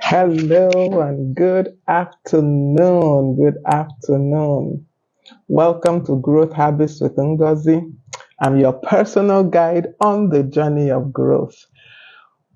Hello and good afternoon. Good afternoon. Welcome to Growth Habits with Ngozi. I'm your personal guide on the journey of growth.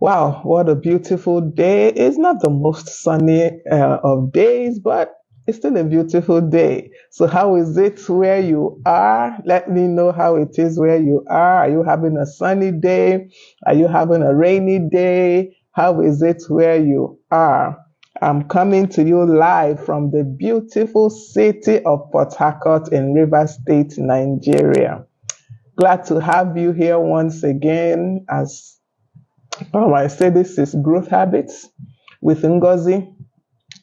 Wow, what a beautiful day. It's not the most sunny of days, but it's still a beautiful day. So, how is it where you are? Let me know how it is where you are. Are you having a sunny day? Are you having a rainy day? How is it where you are? I'm coming to you live from the beautiful city of Port Harcourt in Rivers State, Nigeria. Glad to have you here once again. As I say, this is Growth Habits with Ngozi.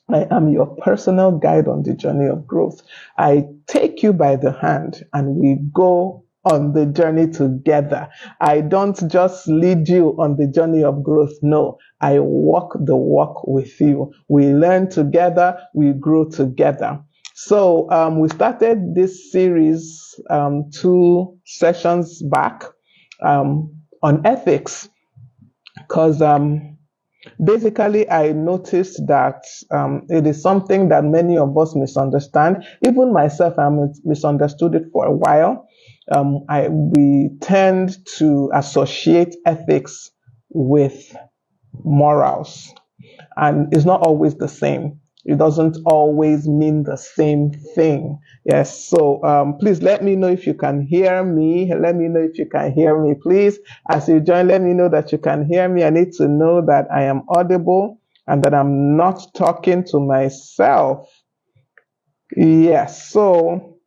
I am your personal guide on the journey of growth. I take you by the hand and we go on the journey together. I don't just lead you on the journey of growth. No, I walk the walk with you. We learn together, we grow together. So we started this series 2 sessions back on ethics because basically, I noticed that it is something that many of us misunderstand. Even myself, I misunderstood it for a while. We tend to associate ethics with morals, and it's not always the same. It doesn't always mean the same thing. Yes. So please let me know if you can hear me. Let me know if you can hear me, please. As you join, let me know that you can hear me. I need to know that I am audible and that I'm not talking to myself. Yes. So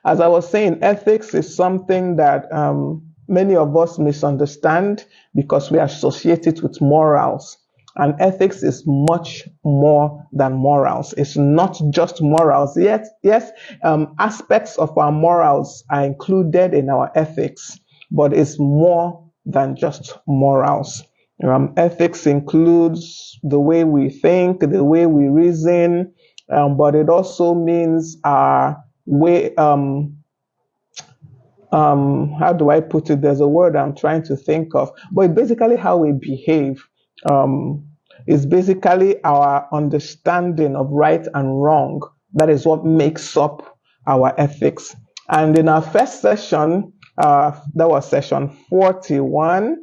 as I was saying, ethics is something that many of us misunderstand because we associate it with morals. And ethics is much more than morals. It's not just morals. Yet, yes, aspects of our morals are included in our ethics, but it's more than just morals. Ethics includes the way we think, the way we reason, but it also means our way. How do I put it? There's a word I'm trying to think of, but basically how we behave. Is basically our understanding of right and wrong. That is what makes up our ethics. And in our first session, that was session 41.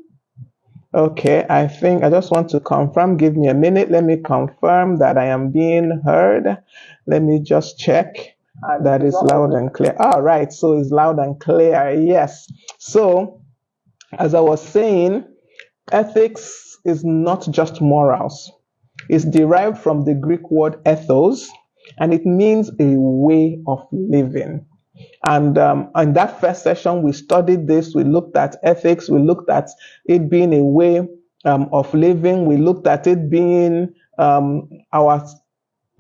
Okay, I think I just want to confirm. Give me a minute. Let me confirm that I am being heard. Let me just check. That is loud and clear. All right, so it's loud and clear. Yes. So, as I was saying, ethics is not just morals. It's derived from the Greek word ethos, and it means a way of living. And in that first session, we studied this. We looked at ethics. We looked at it being a way of living. We looked at it being our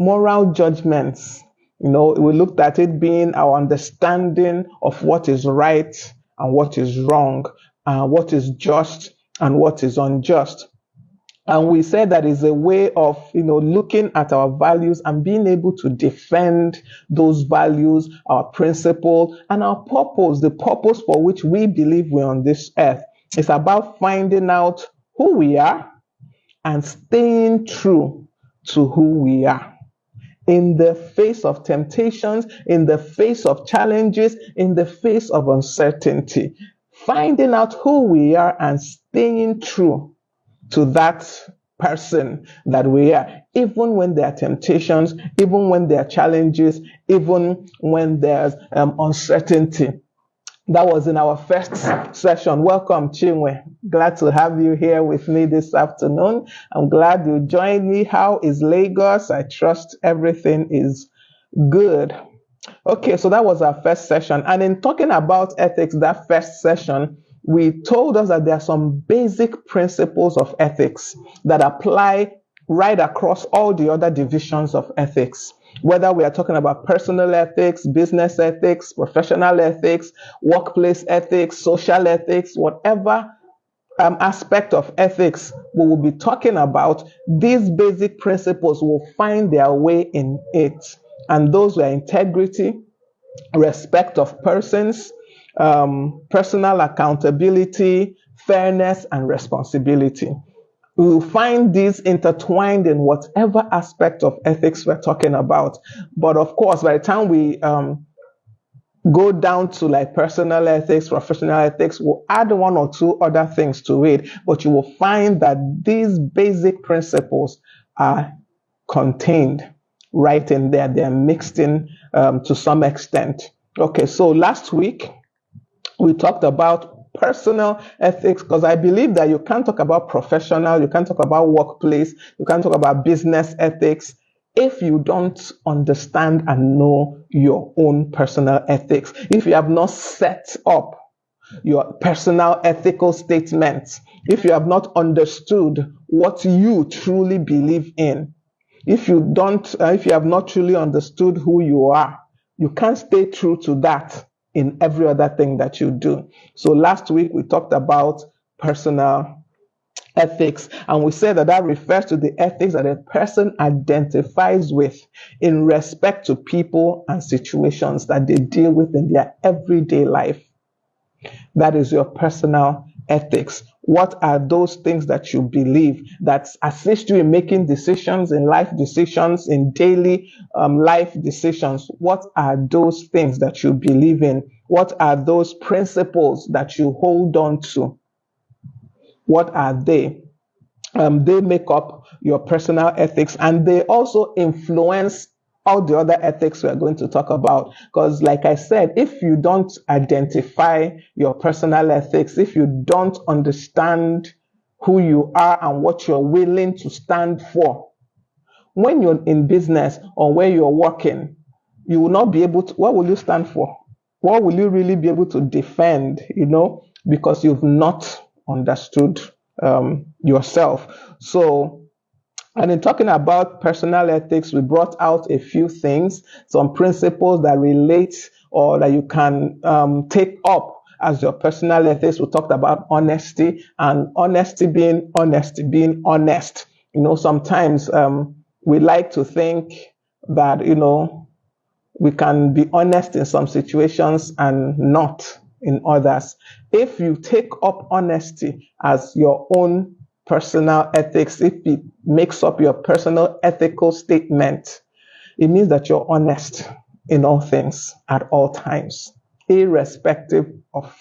moral judgments. We looked at it being our understanding of what is right and what is wrong, what is just and what is unjust. And we said that is a way of, looking at our values and being able to defend those values, our principles, and our purpose, the purpose for which we believe we're on this earth. It's about finding out who we are and staying true to who we are. In the face of temptations, in the face of challenges, in the face of uncertainty, finding out who we are and staying true to that person that we are, even when there are temptations, even when there are challenges, even when there's uncertainty. That was in our first session. Welcome, Chinwe. Glad to have you here with me this afternoon. I'm glad you joined me. How is Lagos? I trust everything is good. Okay, so that was our first session. And in talking about ethics, that first session, we told us that there are some basic principles of ethics that apply right across all the other divisions of ethics. Whether we are talking about personal ethics, business ethics, professional ethics, workplace ethics, social ethics, whatever aspect of ethics we will be talking about, these basic principles will find their way in it. And those were integrity, respect of persons, personal accountability, fairness, and responsibility. We will find these intertwined in whatever aspect of ethics we're talking about. But of course, by the time we go down to like personal ethics, professional ethics, we'll add one or two other things to it. But you will find that these basic principles are contained right in there. They're mixed in to some extent. Okay, so last week we talked about personal ethics, because I believe that you can't talk about professional, you can't talk about workplace, you can't talk about business ethics if you don't understand and know your own personal ethics. If you have not set up your personal ethical statements, if you have not understood what you truly believe in, if you have not truly understood who you are, you can't stay true to that in every other thing that you do. So last week we talked about personal ethics, and we said that that refers to the ethics that a person identifies with in respect to people and situations that they deal with in their everyday life. That is your personal ethics. What are those things that you believe that assist you in making decisions, in life decisions, in daily life decisions? What are those things that you believe in? What are those principles that you hold on to? What are they? They make up your personal ethics, and they also influence all the other ethics we are going to talk about. Because like I said, if you don't identify your personal ethics, if you don't understand who you are and what you're willing to stand for, when you're in business or where you're working, you will not be able to, what will you stand for? What will you really be able to defend, because you've not understood yourself. So, and in talking about personal ethics, we brought out a few things, some principles that relate or that you can take up as your personal ethics. We talked about honesty, and honesty being honest. Sometimes we like to think that, we can be honest in some situations and not in others. If you take up honesty as your own personal ethics, if it makes up your personal ethical statement, it means that you're honest in all things at all times, irrespective of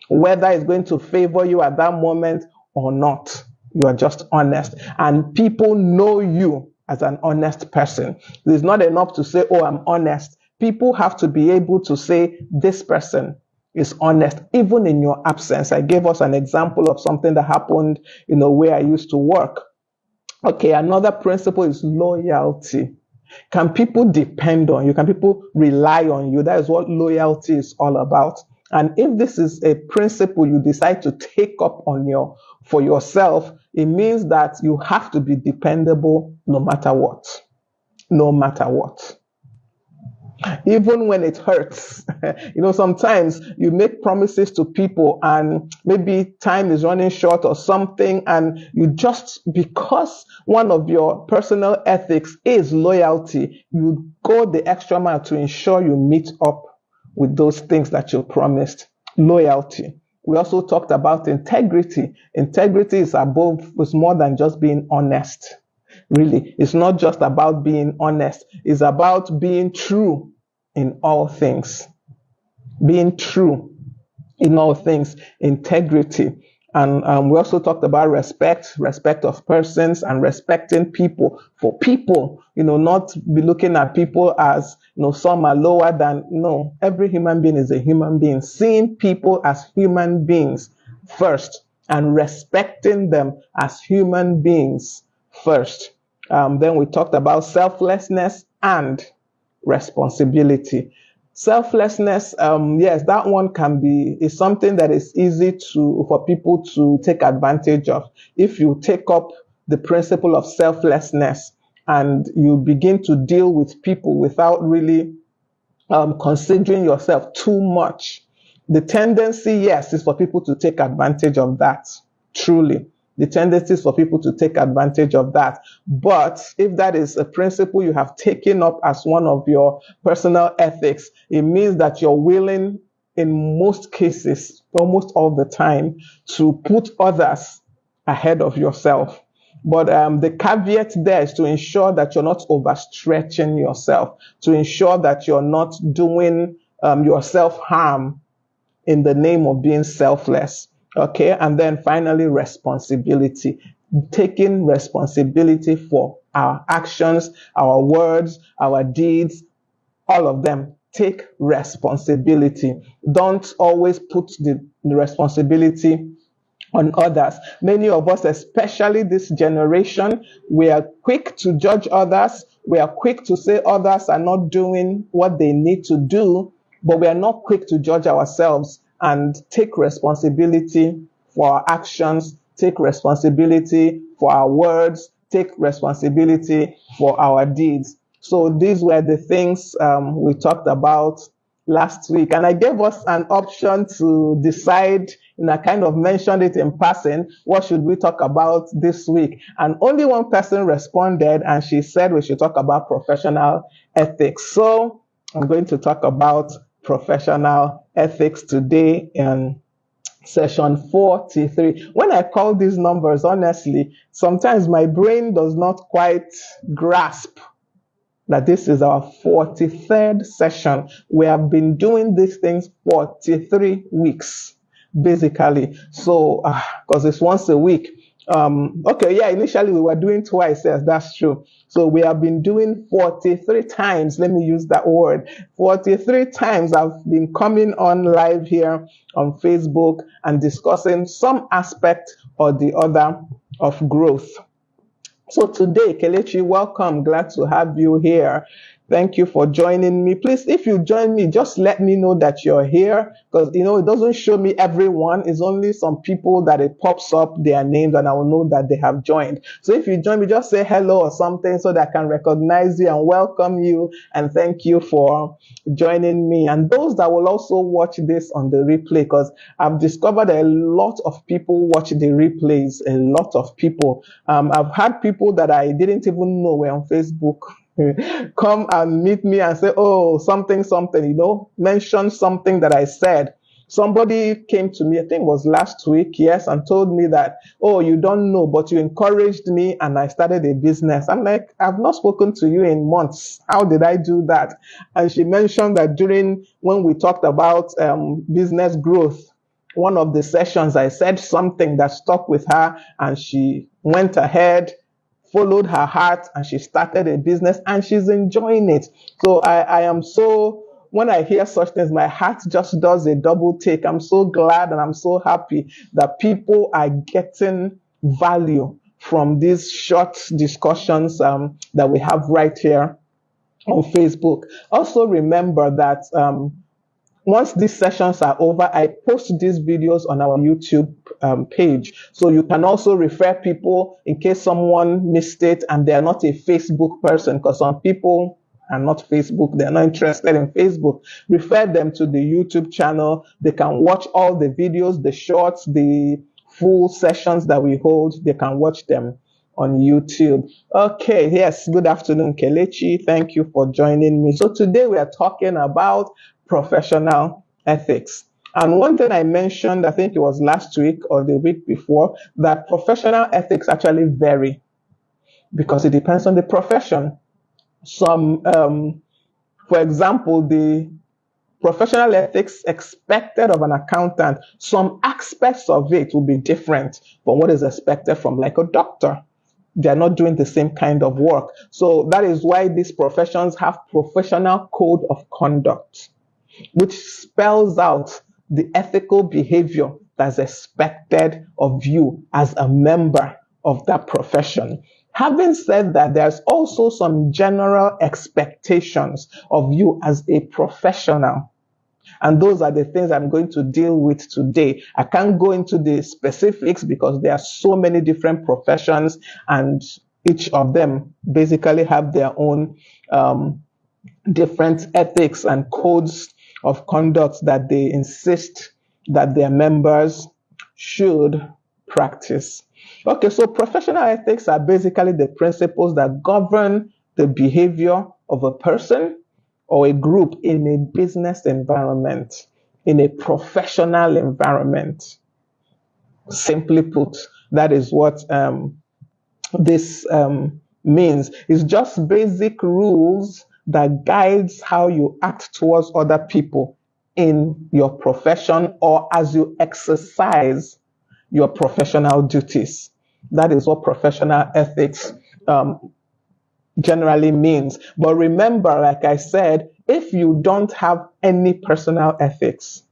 whether it's going to favor you at that moment or not. You are just honest, and people know you as an honest person. It's not enough to say, oh, I'm honest. People have to be able to say, this person is honest, even in your absence. I gave us an example of something that happened, where I used to work. Okay, another principle is loyalty. Can people depend on you? Can people rely on you? That is what loyalty is all about. And if this is a principle you decide to take up for yourself, it means that you have to be dependable no matter what. No matter what. Even when it hurts. Sometimes you make promises to people and maybe time is running short or something, and you just, because one of your personal ethics is loyalty, you go the extra mile to ensure you meet up with those things that you promised. Loyalty. We also talked about integrity. Integrity is more than just being honest. Really, it's not just about being honest. It's about being true in all things. Being true in all things. Integrity. And we also talked about respect of persons, and respecting people for people. Not be looking at people as, some are lower than. No, every human being is a human being. Seeing people as human beings first, and respecting them as human beings first. Then we talked about selflessness and responsibility. Selflessness, yes, that one is something that is easy for people to take advantage of. If you take up the principle of selflessness and you begin to deal with people without really considering yourself too much, the tendency, yes, is for people to take advantage of that. Truly. The tendency is for people to take advantage of that. But if that is a principle you have taken up as one of your personal ethics, it means that you're willing, in most cases, almost all the time, to put others ahead of yourself. But the caveat there is to ensure that you're not overstretching yourself, to ensure that you're not doing yourself harm in the name of being selfless. Okay. And then finally, responsibility. Taking responsibility for our actions, our words, our deeds, all of them. Take responsibility. Don't always put the responsibility on others. Many of us, especially this generation, we are quick to judge others. We are quick to say others are not doing what they need to do, but we are not quick to judge ourselves and take responsibility for our actions, take responsibility for our words, take responsibility for our deeds. So these were the things we talked about last week. And I gave us an option to decide, and I kind of mentioned it in passing, what should we talk about this week? And only one person responded, and she said we should talk about professional ethics. So I'm going to talk about professional ethics today in session 43. When I call these numbers, honestly, sometimes my brain does not quite grasp that this is our 43rd session. We have been doing these things 43 weeks, basically. So, because it's once a week. Okay, yeah, initially we were doing twice, yes, that's true. So we have been doing 43 times, let me use that word. 43 times I've been coming on live here on Facebook and discussing some aspect or the other of growth. So today, Kelechi, welcome. Glad to have you here. Thank you for joining me. Please, if you join me, just let me know that you're here, because, it doesn't show me everyone. It's only some people that it pops up their names and I will know that they have joined. So if you join me, just say hello or something so that I can recognize you and welcome you and thank you for joining me. And those that will also watch this on the replay, because I've discovered a lot of people watch the replays, a lot of people. I've had people that I didn't even know were on Facebook come and meet me and say, oh, something, mention something that I said. Somebody came to me, I think it was last week, yes, and told me that, oh, you don't know, but you encouraged me and I started a business. I'm like, I've not spoken to you in months. How did I do that? And she mentioned that when we talked about business growth, one of the sessions, I said something that stuck with her and she went ahead, followed her heart, and she started a business and she's enjoying it. So I am so, when I hear such things, my heart just does a double take. I'm so glad and I'm so happy that people are getting value from these short discussions that we have right here on Facebook. Also remember that once these sessions are over, I post these videos on our YouTube page. So you can also refer people in case someone missed it and they're not a Facebook person, because some people are not Facebook. They're not interested in Facebook. Refer them to the YouTube channel. They can watch all the videos, the shorts, the full sessions that we hold. They can watch them on YouTube. Okay, yes, good afternoon, Kelechi. Thank you for joining me. So today we are talking about professional ethics. And one thing I mentioned, I think it was last week or the week before, that professional ethics actually vary because it depends on the profession. For example, the professional ethics expected of an accountant, some aspects of it will be different from what is expected from like a doctor. They are not doing the same kind of work. So that is why these professions have professional code of conduct, which spells out the ethical behavior that's expected of you as a member of that profession. Having said that, there's also some general expectations of you as a professional. And those are the things I'm going to deal with today. I can't go into the specifics because there are so many different professions and each of them basically have their own different ethics and codes of conduct that they insist that their members should practice. Okay, so professional ethics are basically the principles that govern the behavior of a person or a group in a business environment, in a professional environment. Simply put, That is what this means. It's just basic rules that guides how you act towards other people in your profession or as you exercise your professional duties. That is what professional ethics generally means. But remember, like I said, if you don't have any personal ethics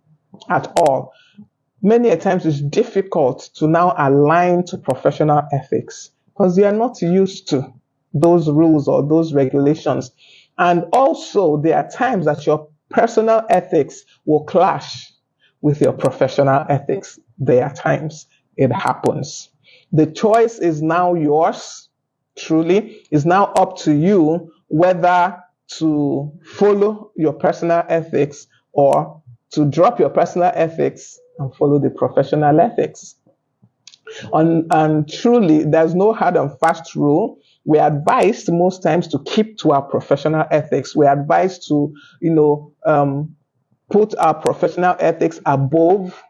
at all, many a times it's difficult to now align to professional ethics because you are not used to those rules or those regulations. And also, there are times that your personal ethics will clash with your professional ethics. There are times it happens. The choice is now yours, truly. It's now up to you whether to follow your personal ethics or to drop your personal ethics and follow the professional ethics. And truly, there's no hard and fast rule. We're advised most times to keep to our professional ethics. We're advised to, put our professional ethics above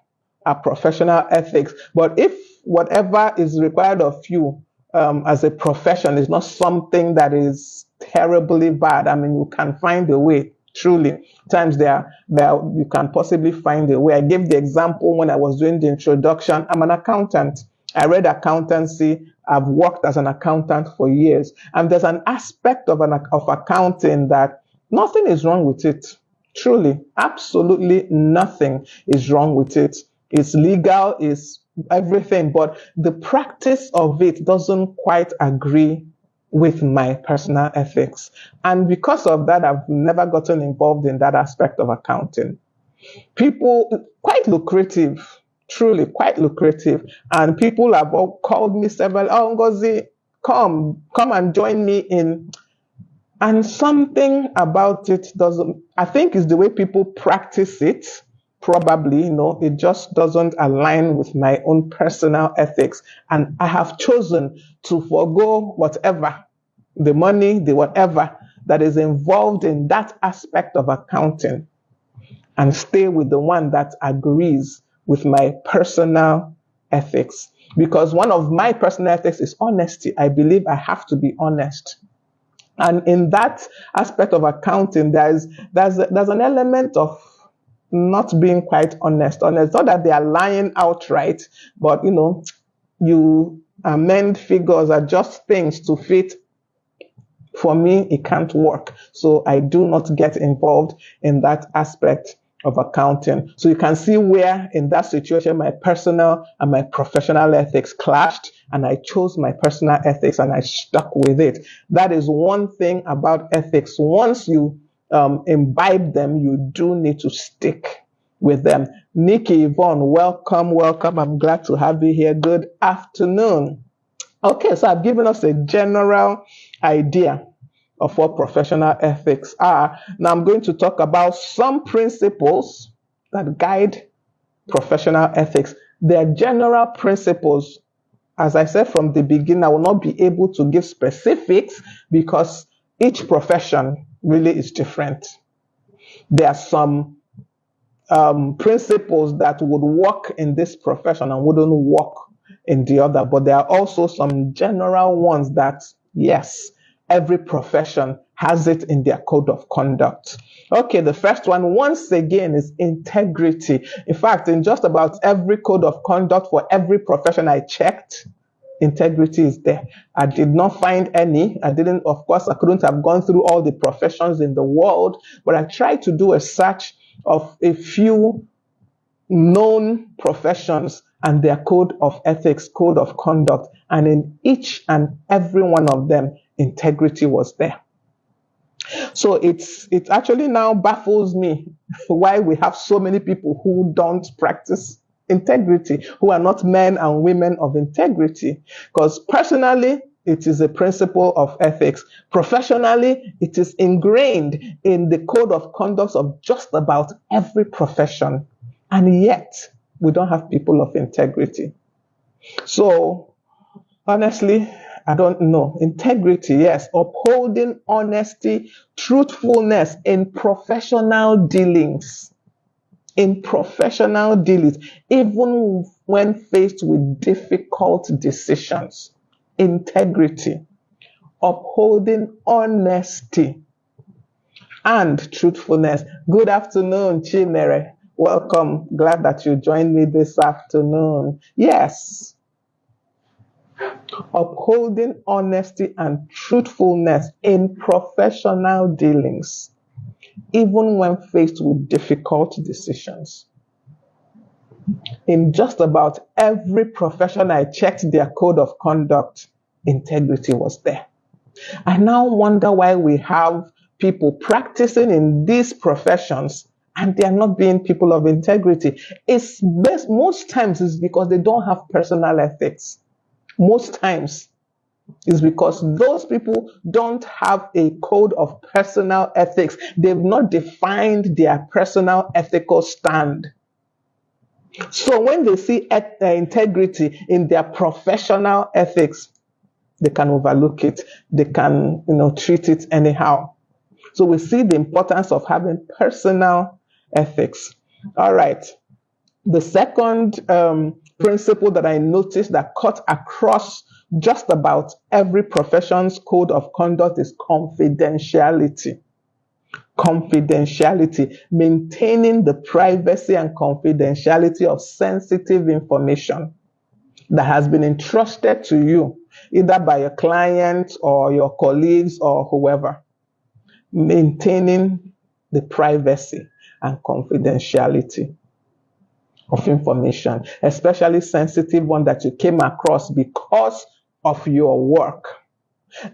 our professional ethics. But if whatever is required of you as a profession is not something that is terribly bad, I mean, you can find a way. Truly, times there you can possibly find a way. I gave the example when I was doing the introduction. I'm an accountant. I read accountancy. I've worked as an accountant for years, and there's an aspect of accounting that nothing is wrong with it. Truly, absolutely nothing is wrong with it. It's legal, it's everything, but the practice of it doesn't quite agree with my personal ethics. And because of that, I've never gotten involved in that aspect of accounting. People, quite lucrative, truly quite lucrative. And people have all called me several, oh, Ngozi, come and join me in. And something about it doesn't, I think it's the way people practice it. Probably, it just doesn't align with my own personal ethics. And I have chosen to forego whatever, the money, the whatever that is involved in that aspect of accounting and stay with the one that agrees with my personal ethics. Because one of my personal ethics is honesty. I believe I have to be honest. And in that aspect of accounting, there's an element of not being quite honest. It's not that they are lying outright, but you amend figures, adjust things to fit. For me, it can't work. So I do not get involved in that aspect of accounting. So you can see where in that situation, my personal and my professional ethics clashed, and I chose my personal ethics and I stuck with it. That is one thing about ethics. Once you imbibe them, you do need to stick with them. Nikki, Yvonne, welcome. I'm glad to have you here. Good afternoon. Okay, so I've given us a general idea of what professional ethics are. Now I'm going to talk about some principles that guide professional ethics. They're general principles. As I said from the beginning, I will not be able to give specifics because each profession really is different. There are some principles that would work in this profession and wouldn't work in the other, but there are also some general ones that, yes, every profession has it in their code of conduct. Okay, the first one, once again, is integrity. In fact, in just about every code of conduct for every profession I checked, integrity is there. I did not find any. I couldn't have gone through all the professions in the world, but I tried to do a search of a few known professions and their code of ethics, code of conduct. And in each and every one of them, integrity was there. So it actually now baffles me why we have so many people who don't practice integrity, who are not men and women of integrity. Because personally, it is a principle of ethics. Professionally, it is ingrained in the code of conduct of just about every profession. And yet, we don't have people of integrity. So, honestly, I don't know. Integrity, yes. Upholding honesty, truthfulness in professional dealings. in professional dealings, even when faced with difficult decisions. Integrity, upholding honesty and truthfulness. Good afternoon, Chinere. Welcome. Glad that you joined me this afternoon. Yes, upholding honesty and truthfulness in professional dealings, even when faced with difficult decisions. In just about every profession I checked their code of conduct, integrity was there. I now wonder why we have people practicing in these professions and they are not being people of integrity. Most times it's because they don't have personal ethics. Most times it's because those people don't have a code of personal ethics. They've not defined their personal ethical stand. So when they see integrity in their professional ethics, they can overlook it. They can, treat it anyhow. So we see the importance of having personal ethics. All right. The second principle that I noticed that cut across just about every profession's code of conduct is confidentiality. Confidentiality, maintaining the privacy and confidentiality of sensitive information that has been entrusted to you, either by your client or your colleagues or whoever. Maintaining the privacy and confidentiality of information, especially sensitive one that you came across because of your work.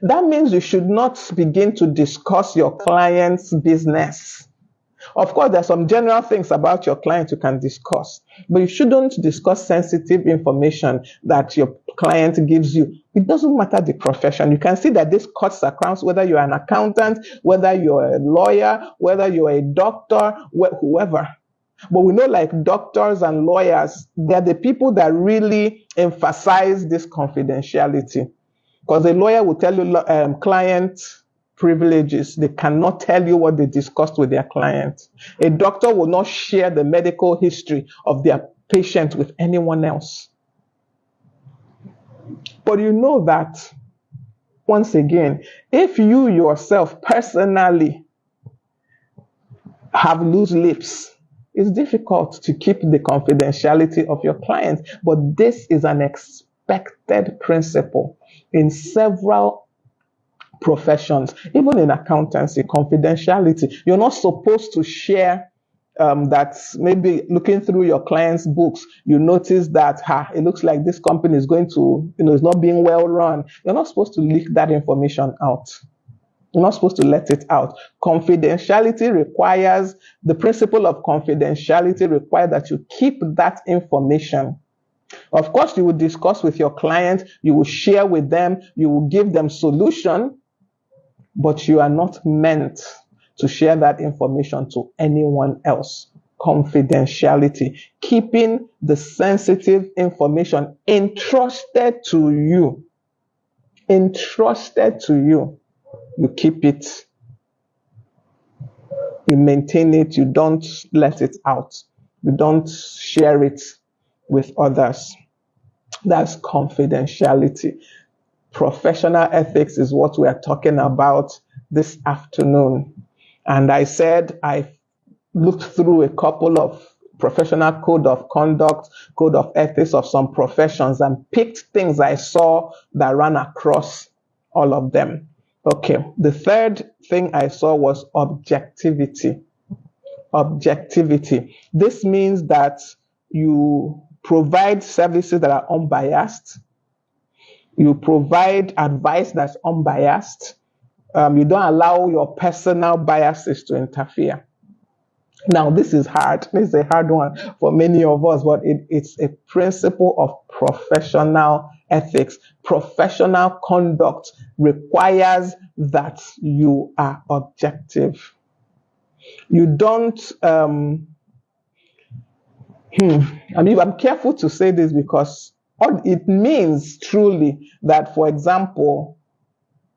That means you should not begin to discuss your client's business. Of course, there are some general things about your client you can discuss, but you shouldn't discuss sensitive information that your client gives you. It doesn't matter the profession. You can see that this cuts across whether you're an accountant, whether you're a lawyer, whether you're a doctor, whoever. But we know, like doctors and lawyers, they're the people that really emphasize this confidentiality. Because a lawyer will tell you client privileges. They cannot tell you what they discussed with their client. A doctor will not share the medical history of their patient with anyone else. But you know that, once again, if you yourself personally have loose lips, it's difficult to keep the confidentiality of your client. But this is an expected principle in several professions, even in accountancy. Confidentiality. You're not supposed to share that. Maybe looking through your client's books, you notice that it looks like this company is going to, is not being well run. You're not supposed to leak that information out. You're not supposed to let it out. Confidentiality requires, the principle of confidentiality requires that you keep that information. Of course, you will discuss with your client, you will share with them, you will give them solution, but you are not meant to share that information to anyone else. Confidentiality, keeping the sensitive information entrusted to you. Entrusted to you. You keep it. You maintain it. You don't let it out. You don't share it with others. That's confidentiality. Professional ethics is what we are talking about this afternoon. And I said I looked through a couple of professional code of conduct, code of ethics of some professions and picked things I saw that ran across all of them. Okay, the third thing I saw was objectivity. Objectivity. This means that you provide services that are unbiased. You provide advice that's unbiased. You don't allow your personal biases to interfere. Now, this is hard. This is a hard one for many of us, but it's a principle of professional ethics. Professional conduct requires that you are objective. You don't, I'm careful to say this because it means truly that, for example,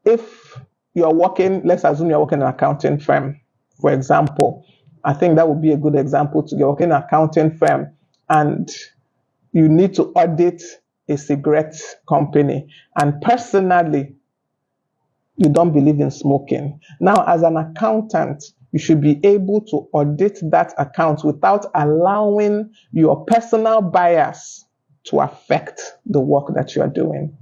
if you're working, let's assume you're working in an accounting firm, for example, I think that would be a good example to go working in an accounting firm and you need to audit a cigarette company. And personally, you don't believe in smoking. Now, as an accountant, you should be able to audit that account without allowing your personal bias to affect the work that you are doing.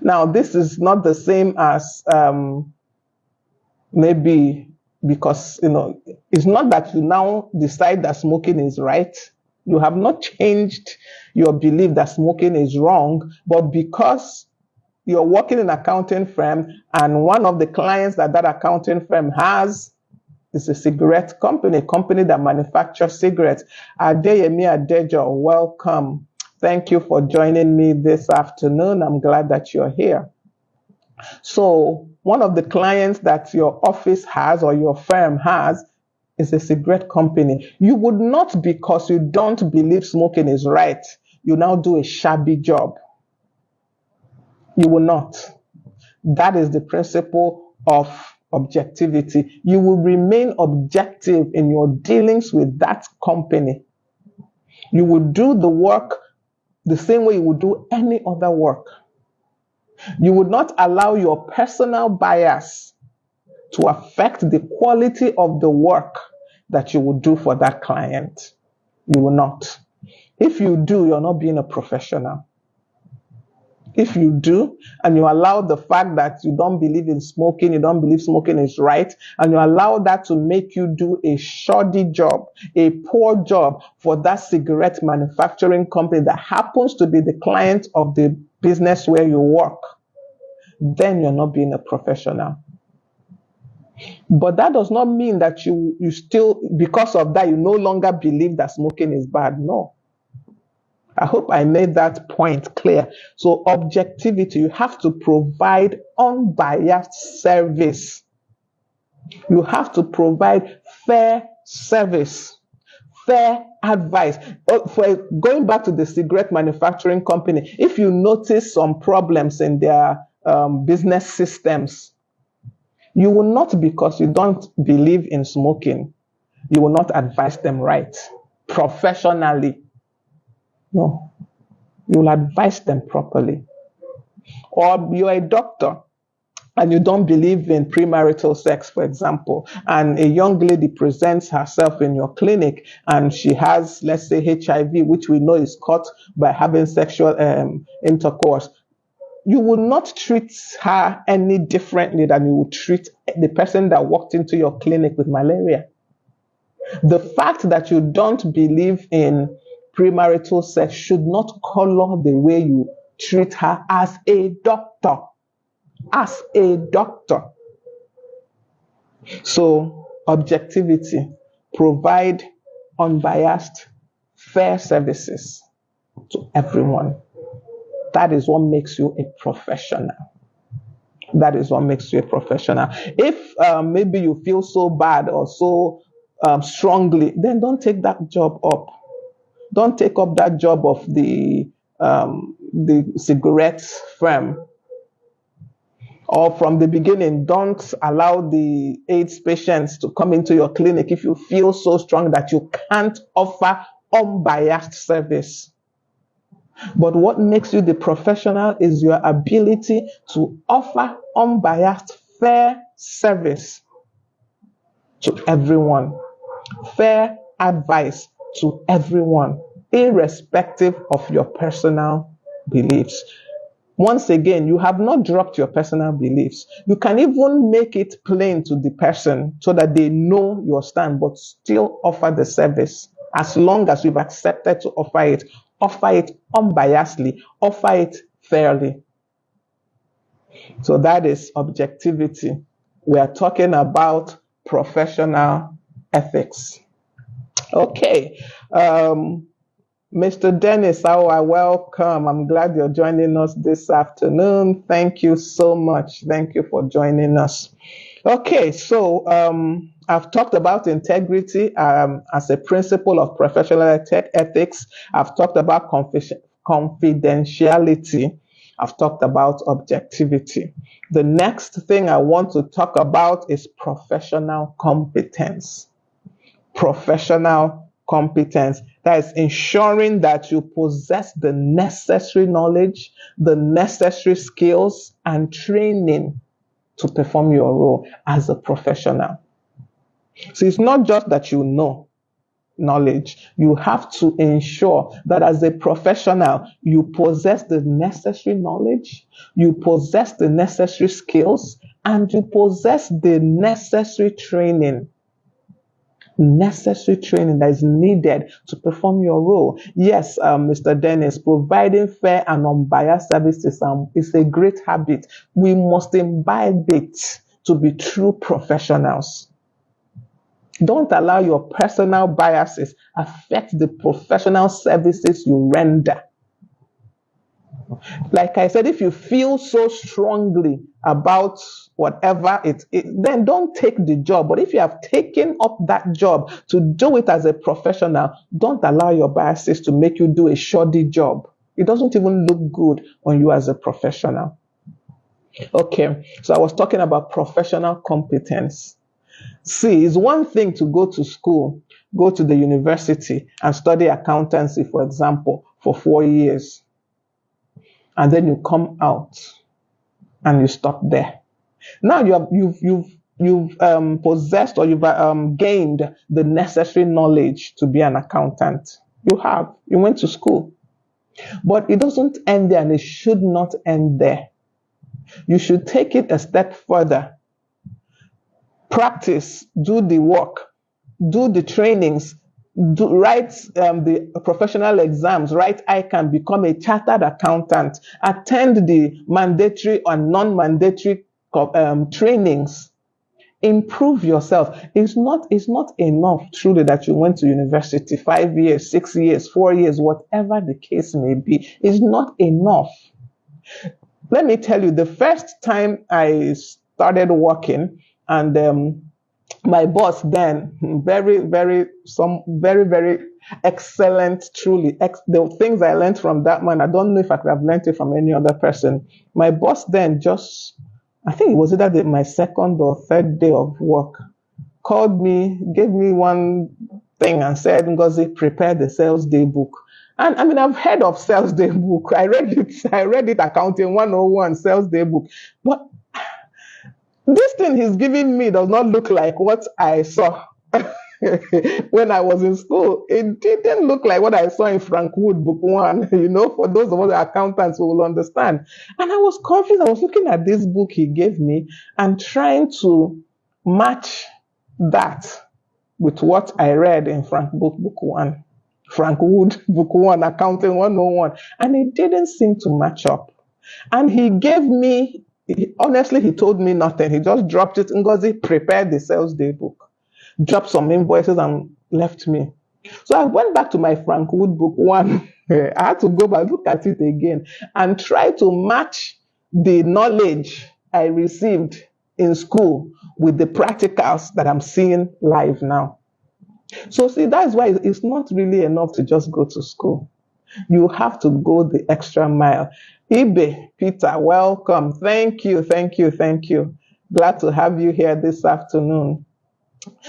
Now, this is not the same as maybe because, it's not that you now decide that smoking is right. You have not changed your belief that smoking is wrong, but because you're working in an accounting firm and one of the clients that accounting firm has is a cigarette company, a company that manufactures cigarettes. Adeyemi Adejo, welcome. Thank you for joining me this afternoon. I'm glad that you're here. So one of the clients that your office has or your firm has is a cigarette company. You would not, because you don't believe smoking is right, you now do a shabby job. You will not. That is the principle of objectivity. You will remain objective in your dealings with that company. You will do the work the same way you would do any other work. You would not allow your personal bias to affect the quality of the work that you will do for that client. You will not. If you do, you're not being a professional. If you do, and you allow the fact that you don't believe in smoking, you don't believe smoking is right, and you allow that to make you do a shoddy job, a poor job for that cigarette manufacturing company that happens to be the client of the business where you work, then you're not being a professional. But that does not mean that you still, because of that, you no longer believe that smoking is bad. No. I hope I made that point clear. So objectivity, you have to provide unbiased service. You have to provide fair service, fair advice. For going back to the cigarette manufacturing company, if you notice some problems in their business systems, you will not, because you don't believe in smoking, you will not advise them right, professionally. No, you will advise them properly. Or you're a doctor and you don't believe in premarital sex, for example, and a young lady presents herself in your clinic and she has, let's say, HIV, which we know is caught by having sexual intercourse. You will not treat her any differently than you would treat the person that walked into your clinic with malaria. The fact that you don't believe in premarital sex should not color the way you treat her as a doctor. As a doctor. So, objectivity, provide unbiased, fair services to everyone. That is what makes you a professional. That is what makes you a professional. If maybe you feel so bad or so strongly, then don't take that job up. Don't take up that job of the cigarette firm. Or from the beginning, don't allow the AIDS patients to come into your clinic if you feel so strong that you can't offer unbiased service. But what makes you the professional is your ability to offer unbiased, fair service to everyone. Fair advice to everyone, irrespective of your personal beliefs. Once again, you have not dropped your personal beliefs. You can even make it plain to the person so that they know your stand, but still offer the service. As long as you've accepted to offer it unbiasedly, offer it fairly. So that is objectivity. We are talking about professional ethics. Okay. Mr. Dennis, welcome. I'm glad you're joining us this afternoon. Thank you so much. Thank you for joining us. Okay, so I've talked about integrity as a principle of professional ethics. I've talked about confidentiality. I've talked about objectivity. The next thing I want to talk about is professional competence. professional competence. That is ensuring that you possess the necessary knowledge, the necessary skills, and training to perform your role as a professional. So it's not just that you know knowledge. You have to ensure that as a professional, you possess the necessary knowledge, you possess the necessary skills, and you possess the necessary training that is needed to perform your role. Yes, Mr. Dennis, providing fair and unbiased services is a great habit. We must imbibe it to be true professionals. Don't allow your personal biases affect the professional services you render. Like I said, if you feel so strongly about whatever then don't take the job. But if you have taken up that job to do it as a professional, don't allow your biases to make you do a shoddy job. It doesn't even look good on you as a professional. Okay, so I was talking about professional competence. See, it's one thing to go to school, go to the university and study accountancy, for example, for 4 years. And then you come out and you stop there. Now you've possessed or you've gained the necessary knowledge to be an accountant. You went to school. But it doesn't end there, and it should not end there. You should take it a step further. Practice, do the work, do the trainings, write the professional exams, write ICANN, become a chartered accountant, attend the mandatory and non-mandatory trainings. Improve yourself. It's not enough truly that you went to university 5 years, 6 years, 4 years, whatever the case may be. It's not enough. Let me tell you, the first time I started working, and my boss then, very, very excellent, truly. The things I learned from that man, I don't know if I could have learned it from any other person. My boss then I think it was either my second or third day of work, called me, gave me one thing and said, Ngozi, prepare the sales day book. And I mean, I've heard of sales day book. I read it, Accounting 101 sales day book. But this thing he's giving me does not look like what I saw when I was in school. It didn't look like what I saw in Frank Wood book 1, for those of us accountants who will understand. And I was confused. I was looking at this book he gave me and trying to match that with what I read in Frank Wood book 1, Accounting 101. And it didn't seem to match up. And honestly, he told me nothing. He just dropped it. Ngozi, prepared the sales day book, dropped some invoices and left me. So I went back to my Frank Wood book 1. I had to go back, look at it again, and try to match the knowledge I received in school with the practicals that I'm seeing live now. So see, that's why it's not really enough to just go to school. You have to go the extra mile. Ibe, Peter, welcome. Thank you. Glad to have you here this afternoon.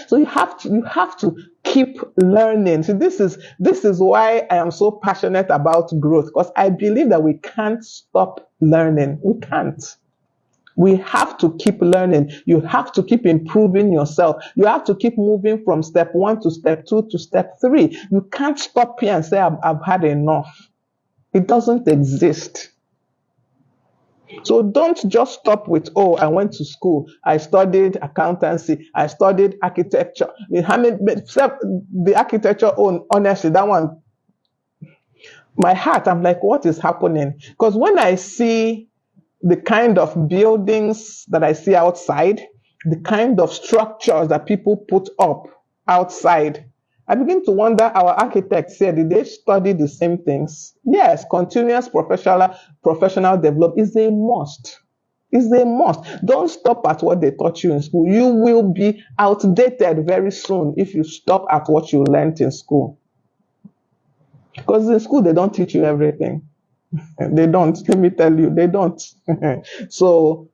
So you have to keep learning. So this is why I am so passionate about growth, because I believe that we can't stop learning. We can't. We have to keep learning. You have to keep improving yourself. You have to keep moving from step 1 to step 2 to step 3. You can't stop here and say, I've had enough. It doesn't exist. So don't just stop with, I went to school, I studied accountancy, I studied architecture. The architecture, honestly, that one, my heart, I'm like, what is happening? Because when I see the kind of buildings that I see outside, the kind of structures that people put up outside, I begin to wonder, our architects here, did they study the same things? Yes, continuous professional development is a must. It's a must. Don't stop at what they taught you in school. You will be outdated very soon if you stop at what you learned in school. Because in school, they don't teach you everything. They don't. Let me tell you, they don't. So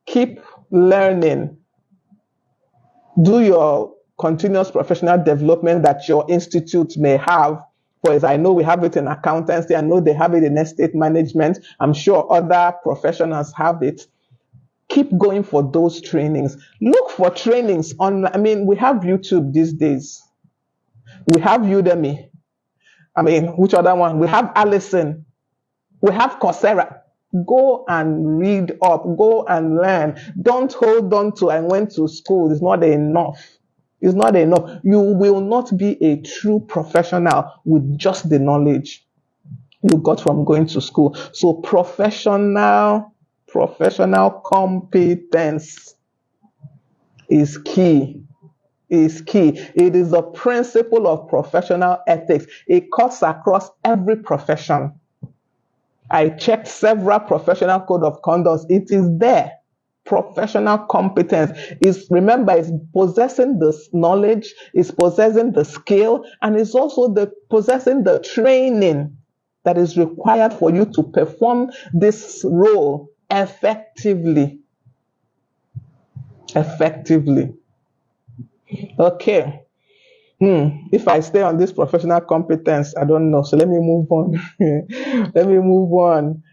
keep learning. Do your continuous professional development that your institute may have. For as I know we have it in accountancy, I know they have it in estate management. I'm sure other professionals have it. Keep going for those trainings. Look for trainings on, we have YouTube these days. We have Udemy. Which other one? We have Allison. We have Coursera. Go and read up. Go and learn. Don't hold on to, I went to school. It's not enough. It's not enough. You will not be a true professional with just the knowledge you got from going to school. So professional competence is key. It is a principle of professional ethics. It cuts across every profession. I checked several professional code of conduct. It is there. Professional competence is possessing the knowledge, is possessing the skill, and is also possessing the training that is required for you to perform this role effectively. Okay. If I stay on this professional competence, I don't know. So let me move on.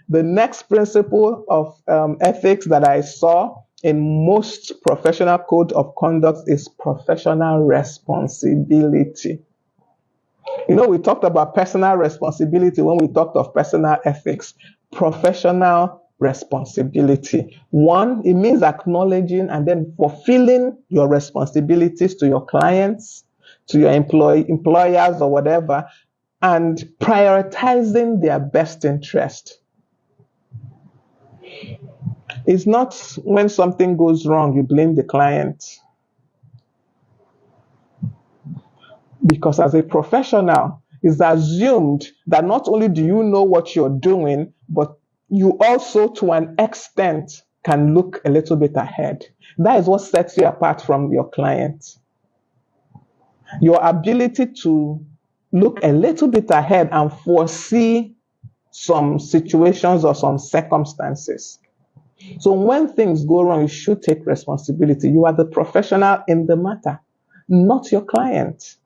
The next principle of ethics that I saw in most professional code of conduct is professional responsibility. We talked about personal responsibility when we talked of personal ethics. Professional responsibility. One, it means acknowledging and then fulfilling your responsibilities to your clients, to your employers or whatever, and prioritizing their best interest. It's not when something goes wrong, you blame the client. Because as a professional, it's assumed that not only do you know what you're doing, but you also, to an extent, can look a little bit ahead. That is what sets you apart from your client. Your ability to look a little bit ahead and foresee some situations or some circumstances. So when things go wrong, you should take responsibility. You are the professional in the matter, not your client.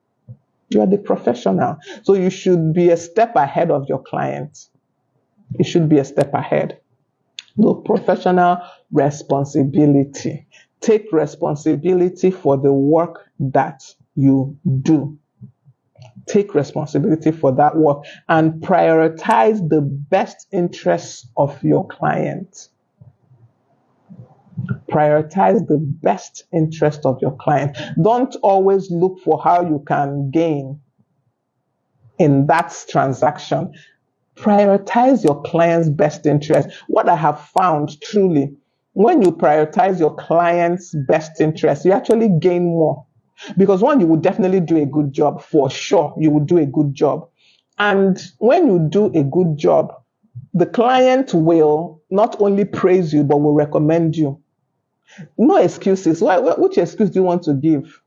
You are the professional. So you should be a step ahead of your client. You should be a step ahead. No, professional responsibility. Take responsibility for the work that you do. Take responsibility for that work and prioritize the best interests of your client. Prioritize the best interest of your client. Don't always look for how you can gain in that transaction. Prioritize your client's best interest. What I have found truly, when you prioritize your client's best interest, you actually gain more. Because one, you will definitely do a good job. For sure, you will do a good job. And when you do a good job, the client will not only praise you, but will recommend you. No excuses. Which excuse do you want to give?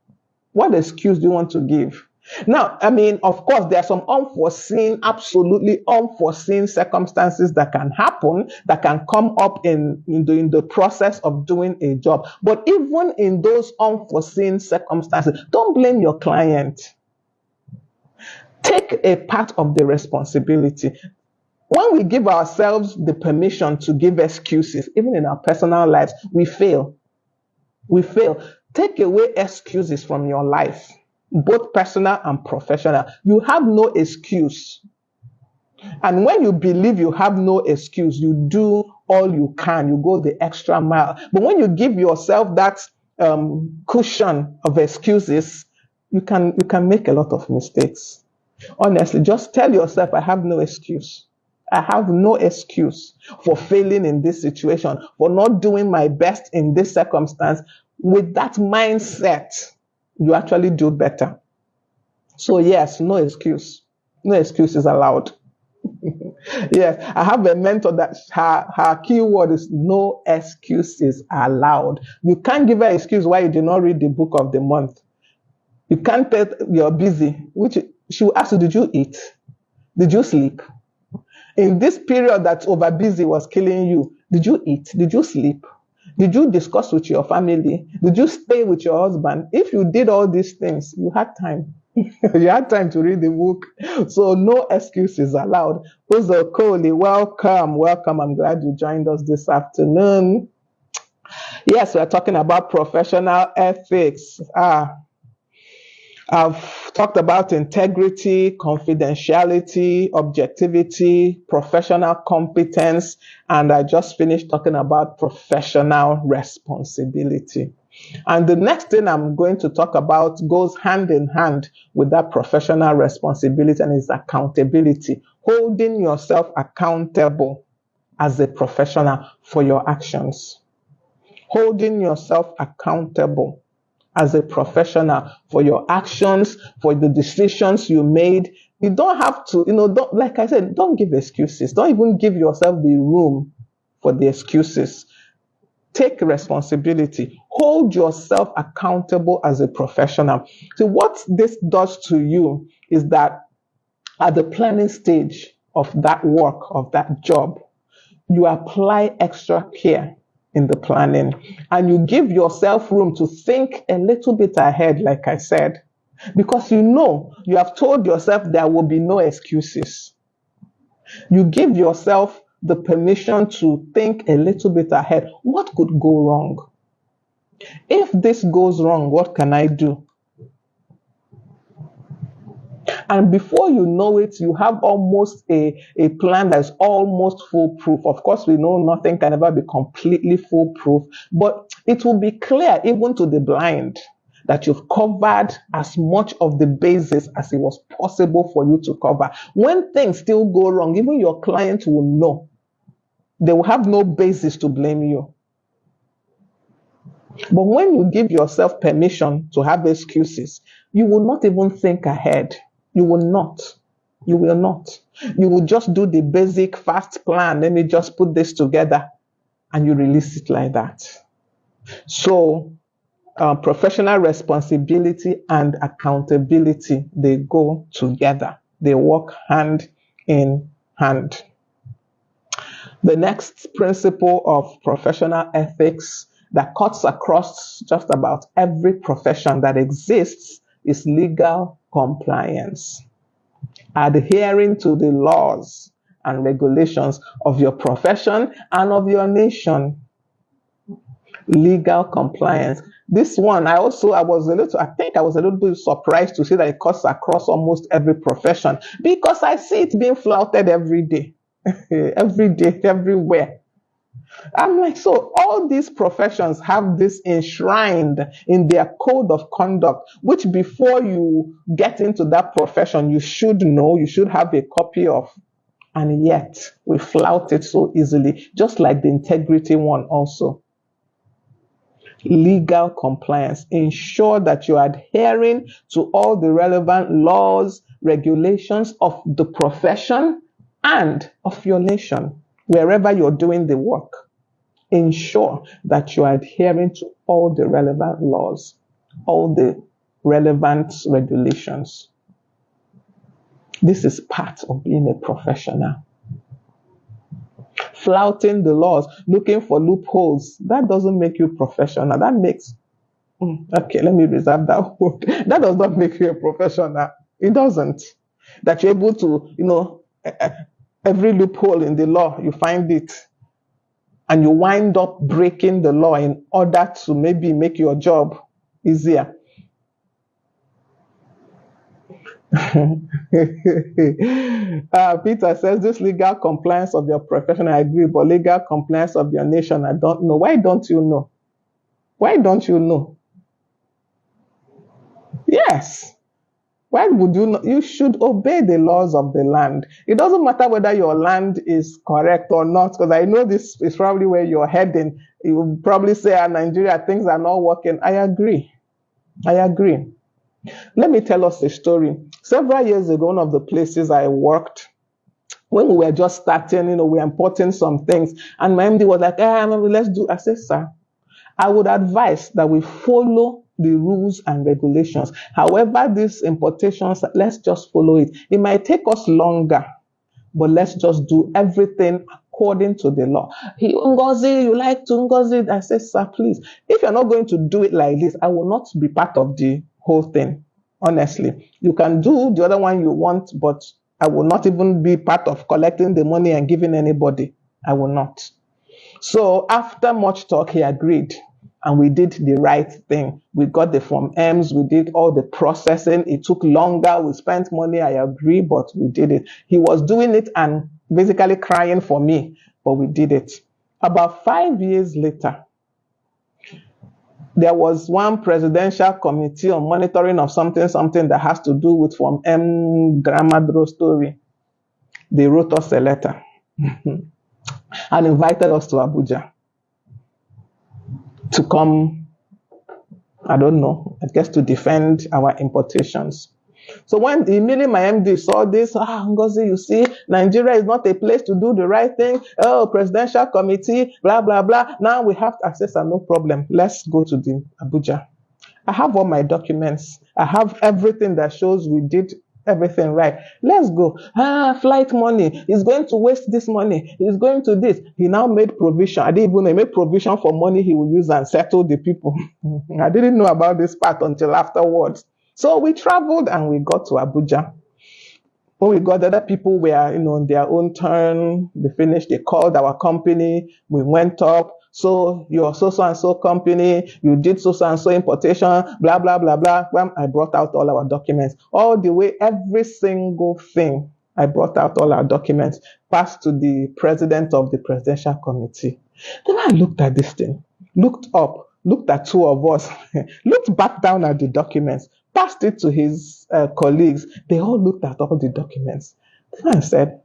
What excuse do you want to give? Now, of course, there are some absolutely unforeseen circumstances that can happen, that can come up in the process of doing a job. But even in those unforeseen circumstances, don't blame your client. Take a part of the responsibility. When we give ourselves the permission to give excuses, even in our personal lives, we fail. Take away excuses from your life, both personal and professional. You have no excuse. And when you believe you have no excuse, you do all you can. You go the extra mile. But when you give yourself that cushion of excuses, you can make a lot of mistakes. Honestly, just tell yourself, I have no excuse. I have no excuse for failing in this situation, for not doing my best in this circumstance. With that mindset, you actually do better. So yes, no excuse. No excuse is allowed. Yes, I have a mentor that her keyword is no excuses allowed. You can't give her an excuse why you did not read the book of the month. You can't tell you're busy, which she will ask you, did you eat? Did you sleep? In this period that over busy was killing you, did you eat? Did you sleep? Did you discuss with your family? Did you stay with your husband? If you did all these things, you had time. You had time to read the book. So no excuses allowed. Uzo Koli, welcome. Welcome. I'm glad you joined us this afternoon. Yes, we're talking about professional ethics. I've talked about integrity, confidentiality, objectivity, professional competence, and I just finished talking about professional responsibility. And the next thing I'm going to talk about goes hand in hand with that professional responsibility, and is accountability. Holding yourself accountable as a professional for your actions. Holding yourself accountable as a professional for your actions, for the decisions you made. You don't have to, don't, like I said, don't give excuses. Don't even give yourself the room for the excuses. Take responsibility. Hold yourself accountable as a professional. So what this does to you is that at the planning stage of that work, of that job, you apply extra care in the planning, and you give yourself room to think a little bit ahead, like I said, because you have told yourself there will be no excuses. You give yourself the permission to think a little bit ahead. What could go wrong? If this goes wrong, what can I do? And before you know it, you have almost a plan that's almost foolproof. Of course, we know nothing can ever be completely foolproof, but it will be clear even to the blind that you've covered as much of the basis as it was possible for you to cover. When things still go wrong, even your client will know. They will have no basis to blame you. But when you give yourself permission to have excuses, you will not even think ahead. You will not. You will not. You will just do the basic fast plan. Let me just put this together, and you release it like that. So, professional responsibility and accountability, they go together. They work hand in hand. The next principle of professional ethics that cuts across just about every profession that exists is legal compliance. Adhering to the laws and regulations of your profession and of your nation. Legal compliance. This one, I was a little bit surprised to see that it cuts across almost every profession, because I see it being flouted every day, every day, everywhere. I'm like, so all these professions have this enshrined in their code of conduct, which before you get into that profession, you should know, you should have a copy of. And yet, we flout it so easily, just like the integrity one also. Legal compliance. Ensure that you're adhering to all the relevant laws, regulations of the profession and of your nation, wherever you're doing the work. Ensure that you're adhering to all the relevant laws, all the relevant regulations. This is part of being a professional. Flouting the laws, looking for loopholes, that doesn't make you professional. That makes, okay, let me reserve that word. That does not make you a professional. It doesn't. That you're able to, every loophole in the law, you find it. And you wind up breaking the law in order to maybe make your job easier. Peter says, this legal compliance of your profession, I agree, but legal compliance of your nation, I don't know. Why don't you know? Why don't you know? Yes. Why would you not? You should obey the laws of the land. It doesn't matter whether your land is correct or not, because I know this is probably where you're heading. You will probably say, Nigeria, things are not working. I agree. Let me tell us a story. Several years ago, one of the places I worked, when we were just starting, we were importing some things, and my MD was like, let's do. I said, sir, I would advise that we follow the rules and regulations. However, these importations, let's just follow it. It might take us longer, but let's just do everything according to the law. Ngozi, you like to Ngozi? I said, sir, please, if you're not going to do it like this, I will not be part of the whole thing. Honestly, you can do the other one you want, but I will not even be part of collecting the money and giving anybody. I will not. So after much talk, he agreed. And we did the right thing. We got the Form M's, we did all the processing. It took longer, we spent money, I agree, but we did it. He was doing it and basically crying for me, but we did it. About 5 years later, there was one presidential committee on monitoring of something that has to do with Form M Gramadro story. They wrote us a letter and invited us to Abuja to come, I don't know, I guess to defend our importations. So when immediately my MD saw this, Ngozi, you see, Nigeria is not a place to do the right thing. Oh, presidential committee, blah, blah, blah. Now we have to access and no problem. Let's go to the Abuja. I have all my documents. I have everything that shows we did everything right. Let's go. Flight money. He's going to waste this money. He's going to this. He now made provision. I didn't even know. He made provision for money he will use and settle the people. I didn't know about this part until afterwards. So we traveled and we got to Abuja. When we got, other people were, on their own turn. They finished. They called our company. We went up. So your so-and-so company, you did so-and-so importation, blah, blah, blah, blah. Well, I brought out all our documents. All the way, every single thing, I brought out all our documents, passed to the president of the presidential committee. Then I looked at this thing, looked up, looked at two of us, looked back down at the documents, passed it to his colleagues. They all looked at all the documents. Then I said,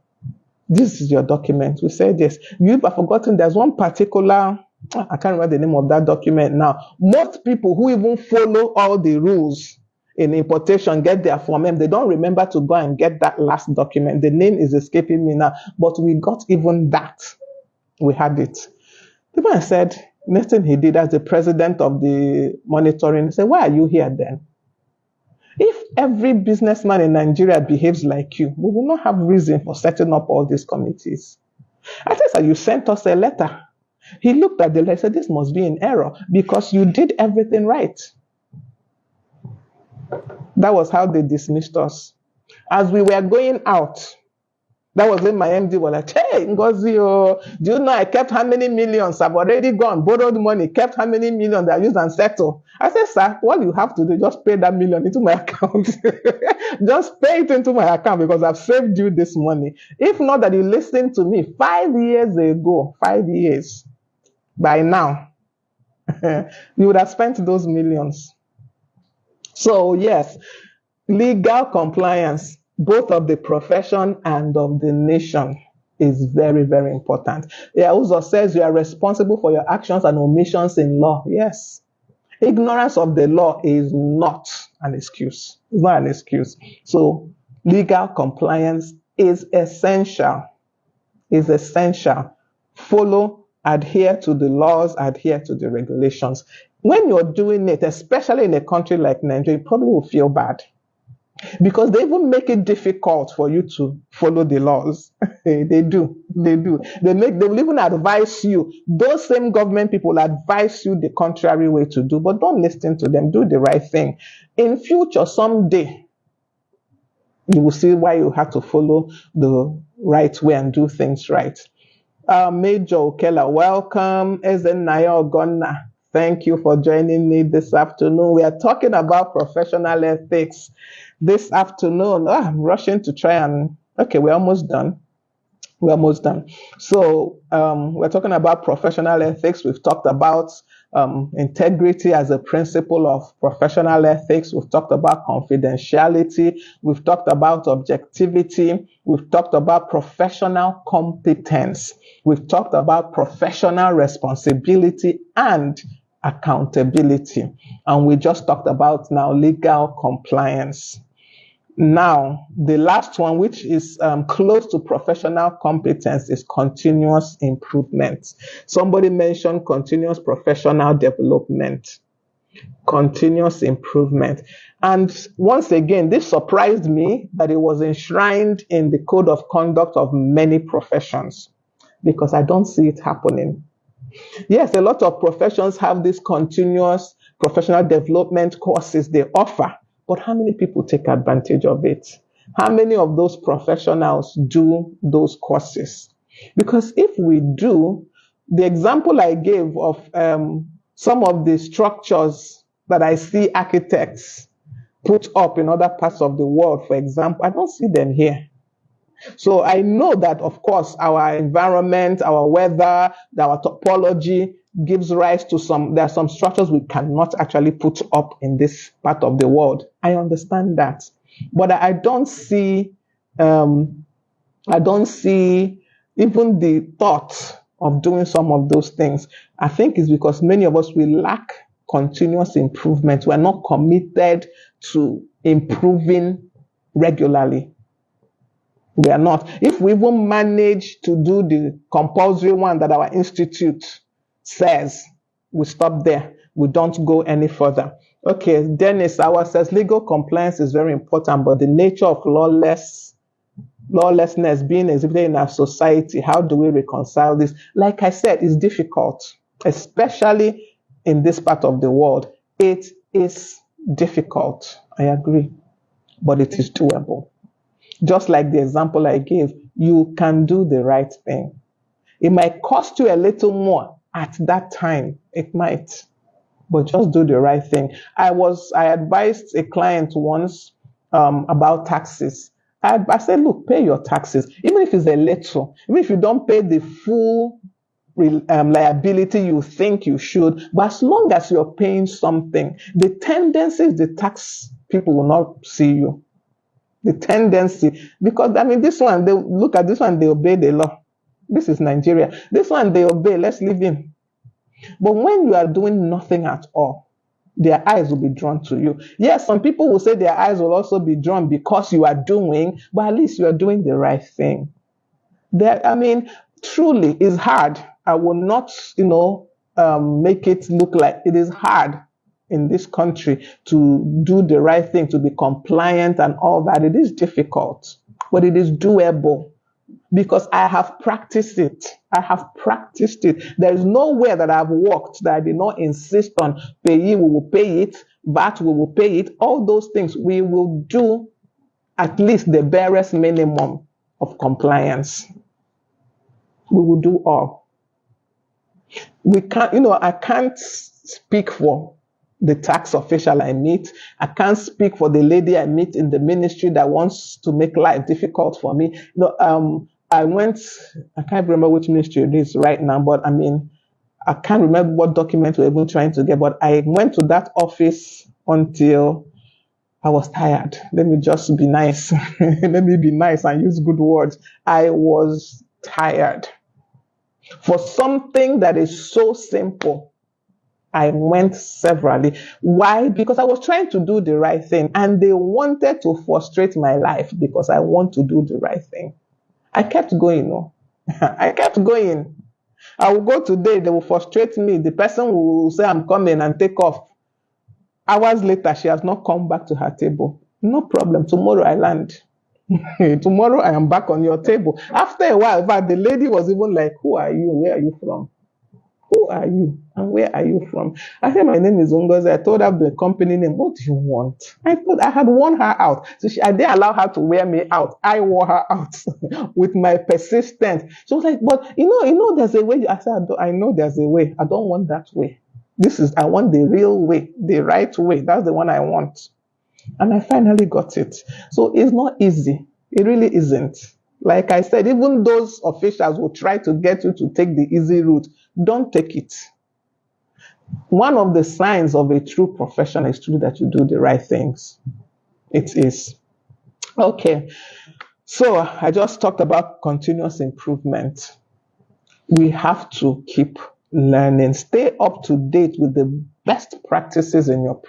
this is your document. We said yes. You've forgotten there's one particular, I can't remember the name of that document now. Most people who even follow all the rules in importation get their Form M. They don't remember to go and get that last document. The name is escaping me now, but we got even that. We had it. The man said, next thing he did as the president of the monitoring, he said, why are you here then? If every businessman in Nigeria behaves like you, we will not have reason for setting up all these committees. I said, sir, you sent us a letter. He looked at the letter and said, this must be in error because you did everything right. That was how they dismissed us. As we were going out, that was when my MD was like, hey, Ngozi, do you know I kept how many millions? I've already gone, borrowed money, kept how many millions that I used and settled. I said, sir, what you have to do, just pay that million into my account. Just pay it into my account because I've saved you this money. If not that you listened to me 5 years ago, 5 years, by now, you would have spent those millions. So yes, legal compliance, both of the profession and of the nation, is very, very important. It also says you are responsible for your actions and omissions in law. Yes. Ignorance of the law is not an excuse. It's not an excuse. So legal compliance is essential. Is essential. Follow, adhere to the laws, adhere to the regulations. When you're doing it, especially in a country like Nigeria, you probably will feel bad. Because they even make it difficult for you to follow the laws. They do. They will even advise you. Those same government people advise you the contrary way to do, but don't listen to them. Do the right thing. In future, someday, you will see why you have to follow the right way and do things right. Major Okela, welcome. Ezenaya Ogonna, thank you for joining me this afternoon. We are talking about professional ethics this afternoon. I'm rushing to try and, okay, we're almost done. So we're talking about professional ethics. We've talked about integrity as a principle of professional ethics. We've talked about confidentiality. We've talked about objectivity. We've talked about professional competence. We've talked about professional responsibility and accountability. And we just talked about now legal compliance. Now, the last one, which is close to professional competence, is continuous improvement. Somebody mentioned continuous professional development. Continuous improvement. And once again, this surprised me that it was enshrined in the code of conduct of many professions because I don't see it happening. Yes, a lot of professions have these continuous professional development courses they offer, but how many people take advantage of it? How many of those professionals do those courses? Because if we do, the example I gave of some of the structures that I see architects put up in other parts of the world, for example, I don't see them here. So I know that, of course, our environment, our weather, our topology gives rise to there are some structures we cannot actually put up in this part of the world. I understand that. But um, I don't see even the thought of doing some of those things. I think it's because many of us, we lack continuous improvement. We're not committed to improving regularly. We are not. If we even manage to do the compulsory one that our institute says, we stop there. We don't go any further. Okay, Dennis Our says legal compliance is very important, but the nature of lawlessness being exhibited in our society, how do we reconcile this? Like I said, it's difficult, especially in this part of the world. It is difficult. I agree, but it is doable. Just like the example I gave, you can do the right thing. It might cost you a little more at that time. It might, but just do the right thing. I advised a client once about taxes. I said, look, pay your taxes, even if it's a little, even if you don't pay the full liability you think you should, but as long as you're paying something, the tendency is the tax people will not see you. The tendency, because I mean, this one, they look at this one, they obey the law. This is Nigeria. This one, they obey, let's leave in. But when you are doing nothing at all, their eyes will be drawn to you. Yes, some people will say their eyes will also be drawn because you are doing, but at least you are doing the right thing. I mean, truly, it's hard. I will not, make it look like it is hard in this country to do the right thing, to be compliant and all that. It is difficult, but it is doable because I have practiced it. I have practiced it. There is nowhere that I've worked that I did not insist on pay. We will pay it, VAT, we will pay it. All those things we will do at least the barest minimum of compliance. We will do all. We can't, I can't speak for the tax official I meet. I can't speak for the lady I meet in the ministry that wants to make life difficult for me. I can't remember which ministry it is right now, but I mean, I can't remember what document we're even trying to get, but I went to that office until I was tired. Let me just be nice. Let me be nice and use good words. I was tired. For something that is so simple, I went severally. Why? Because I was trying to do the right thing and they wanted to frustrate my life because I want to do the right thing. I kept going. No? I kept going. I will go today, they will frustrate me. The person will say I'm coming and take off. Hours later, she has not come back to her table. No problem. Tomorrow I land. Tomorrow I am back on your table. After a while, but the lady was even like, who are you? Where are you from? Who are you? And where are you from? I said, my name is Ungozi. I told her the company name. What do you want? I thought I had worn her out. So I didn't allow her to wear me out. I wore her out with my persistence. She was like, but there's a way. I said, I know there's a way. I don't want that way. I want the real way, the right way. That's the one I want. And I finally got it. So it's not easy. It really isn't. Like I said, even those officials will try to get you to take the easy route. Don't take it. One of the signs of a true professional is truly that you do the right things. It is. Okay. So I just talked about continuous improvement. We have to keep learning. Stay up to date with the best practices in your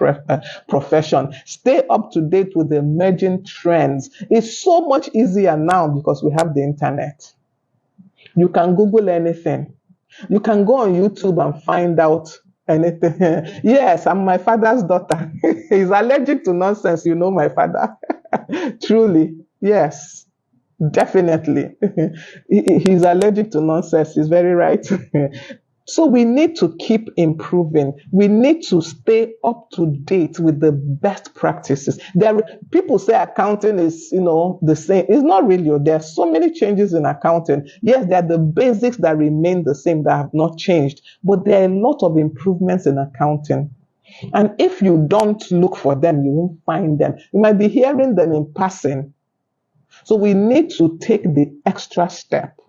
profession. Stay up to date with the emerging trends. It's so much easier now because we have the internet. You can Google anything. You can go on YouTube and find out Anything. Yes, I'm my father's daughter. He's allergic to nonsense. You know my father. Truly. Yes. Definitely. He's allergic to nonsense. He's very right. So we need to keep improving. We need to stay up to date with the best practices. People say accounting is, the same. It's not really. There are so many changes in accounting. Yes, there are the basics that remain the same that have not changed, but there are a lot of improvements in accounting. And if you don't look for them, you won't find them. You might be hearing them in passing. So we need to take the extra step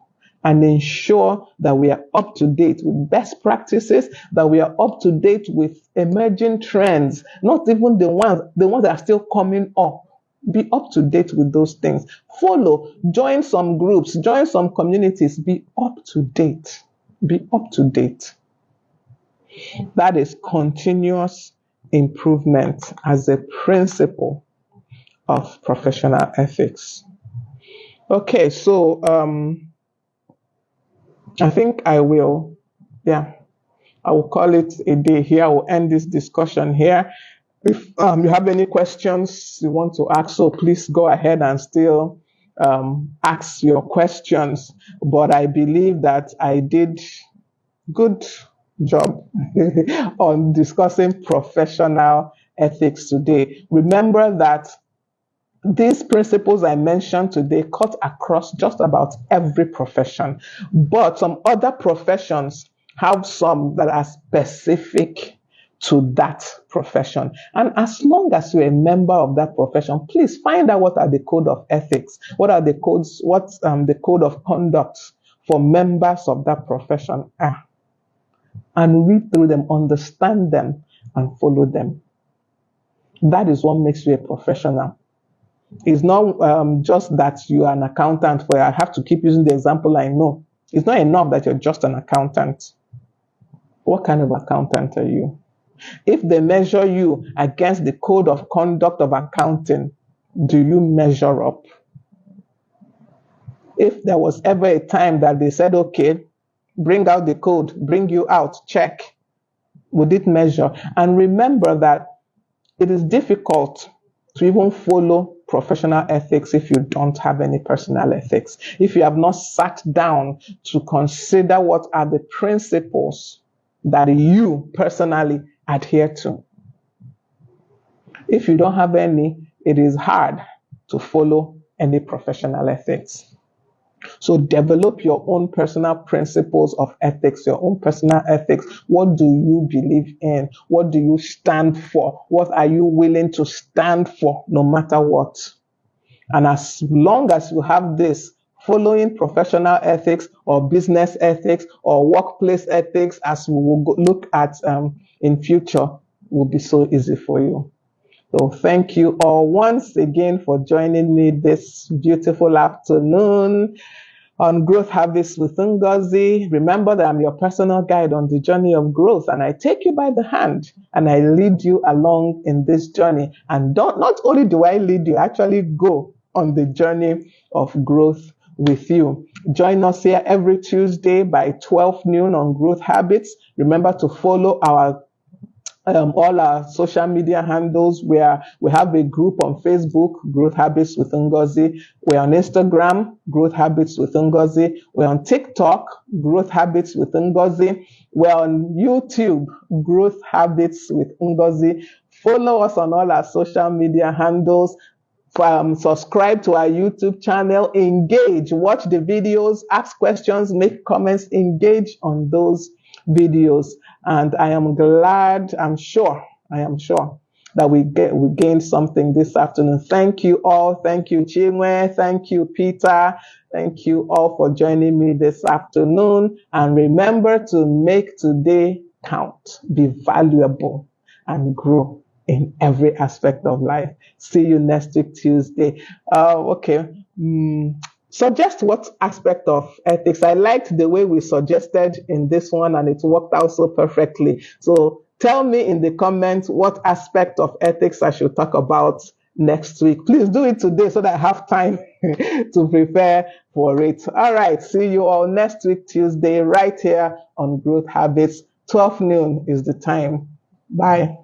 and ensure that we are up to date with best practices, that we are up to date with emerging trends, not even the ones that are still coming up. Be up to date with those things. Follow, join some groups, join some communities. Be up to date. Be up to date. That is continuous improvement as a principle of professional ethics. Okay, so I think I will call it a day here. I will end this discussion here. If you have any questions you want to ask, so please go ahead and still ask your questions. But I believe that I did good job on discussing professional ethics today. Remember that these principles I mentioned today cut across just about every profession, but some other professions have some that are specific to that profession. And as long as you're a member of that profession, please find out what are the code of ethics, what are the codes, what's the code of conduct for members of that profession are, and read through them, understand them, and follow them. That is what makes you a professional. It's not just that you are an accountant. I have to keep using the example I know. It's not enough that you're just an accountant. What kind of accountant are you? If they measure you against the code of conduct of accounting, do you measure up? If there was ever a time that they said, okay, bring out the code, bring you out, check, would it measure? And remember that it is difficult to even follow professional ethics if you don't have any personal ethics. If you have not sat down to consider what are the principles that you personally adhere to. If you don't have any, it is hard to follow any professional ethics. So develop your own personal principles of ethics, your own personal ethics. What do you believe in? What do you stand for? What are you willing to stand for no matter what? And as long as you have this, following professional ethics or business ethics or workplace ethics, as we will look at in future, will be so easy for you. So thank you all once again for joining me this beautiful afternoon on Growth Habits with Ngozi. Remember that I'm your personal guide on the journey of growth, and I take you by the hand and I lead you along in this journey. And not only do I lead you, I actually go on the journey of growth with you. Join us here every Tuesday by 12 noon on Growth Habits. Remember to follow our all our social media handles. We have a group on Facebook, Growth Habits with Ngozi. We're on Instagram, Growth Habits with Ngozi. We're on TikTok, Growth Habits with Ngozi. We're on YouTube, Growth Habits with Ngozi. Follow us on all our social media handles. Subscribe to our YouTube channel, engage, watch the videos, ask questions, make comments, engage on those videos. And I am sure that we gained something this afternoon. Thank you all. Thank you, Chinwe. Thank you, Peter. Thank you all for joining me this afternoon. And remember to make today count, be valuable, and grow in every aspect of life. See you next week, Tuesday. Okay. Suggest what aspect of ethics. I liked the way we suggested in this one, and it worked out so perfectly. So tell me in the comments what aspect of ethics I should talk about next week. Please do it today so that I have time to prepare for it. All right. See you all next week, Tuesday, right here on Growth Habits 12 noon is the time. Bye.